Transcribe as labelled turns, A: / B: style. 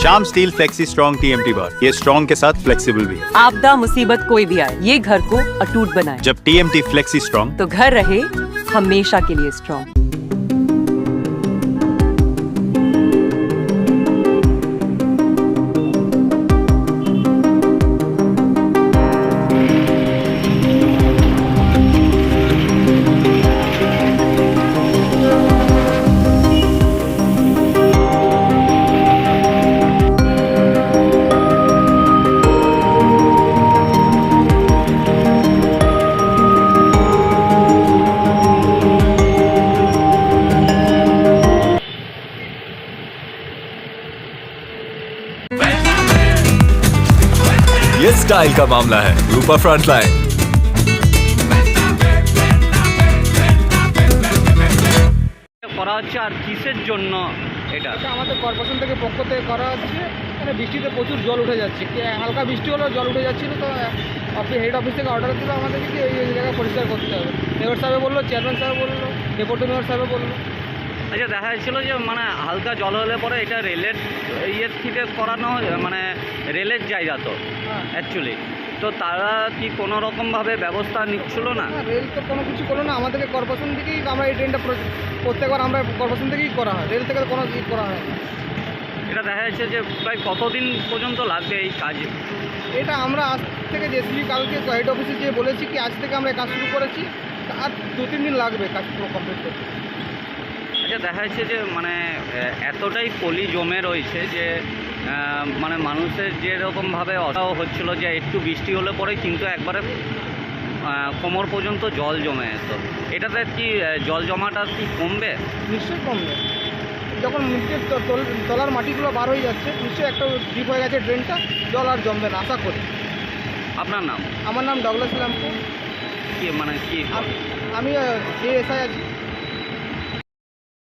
A: Shyam steel flexi strong TMT बार, ये strong के साथ फ्लेक्सिबल भी है।
B: आपदा मुसीबत कोई भी आए, ये घर को अटूट बनाए।
A: जब टीएमटी फ्लेक्सी स्ट्रॉन्ग,
B: तो घर रहे हमेशा के लिए स्ट्रॉन्ग।
C: ये स्टाइल का मामला है। रूपा फ्रंटलाइन।
D: করা হচ্ছে আর কিসের জন্য এটা?
E: এটা আমাদের কর্পোরেশন থেকে পক্ষ থেকে করা হচ্ছে। মানে বৃষ্টিতে প্রচুর জল উঠে যাচ্ছে, হালকা বৃষ্টি হলো জল উঠে যাচ্ছিলো, তো হেড অফিস থেকে অর্ডার দিল আমাদেরকে কি এই জায়গা পরিষ্কার করতে হবে। মেয়র সাহেব বললো, চেয়ারম্যান সাহেব বললো, ডেপুটি মেয়র সাহেব বললো।
D: আচ্ছা, দেখা যাচ্ছিল যে মানে হালকা জল হলে পরে এটা রেলের ইয়ের থেকে করানো, মানে রেলের জায়গা তো অ্যাকচুয়ালি, তো তারা কি কোনো রকমভাবে ব্যবস্থা নিচ্ছিল না?
E: রেল তো কোনো কিছু করলো না, আমাদেরকে কর্পোরেশন থেকেই আমরা এই ট্রেনটা প্রত্যেকবার আমরা কর্পোরেশন থেকেই করা হয়, রেল থেকে কোনো ই করা হয় না।
D: এটা দেখা যাচ্ছে যে প্রায় কতদিন পর্যন্ত লাগবে এই কাজে?
E: এটা আমরা আজ থেকে জেসিবি কালকে হেড অফিসে যেয়ে বলেছি কি আজ থেকে আমরা কাজ শুরু করেছি, আর 2-3 দিন লাগবে কাজ পুরো কমপ্লিট করতে।
D: আচ্ছা, দেখা যাচ্ছে যে মানে এতটাই পলি জমে রয়েছে যে মানে মানুষের যেরকমভাবে অসুবিধা হচ্ছিল যে একটু বৃষ্টি হলে পরে কিন্তু একবারে কোমর পর্যন্ত জল জমে যেত। এটাতে কি জল জমাটা কি কমবে?
E: নিশ্চয়ই কমবে, যখন নিচের তলার মাটিগুলো বার হয়ে যাচ্ছে নিশ্চয়ই একটা ডিপ হয়ে গেছে ড্রেনটা, জল আর জমবে না আশা করি।
D: আপনার নাম?
E: আমার নাম ডগলাস ল্যাম্পো।
D: কি মানে কি?
E: আমি যে এসআই আছি।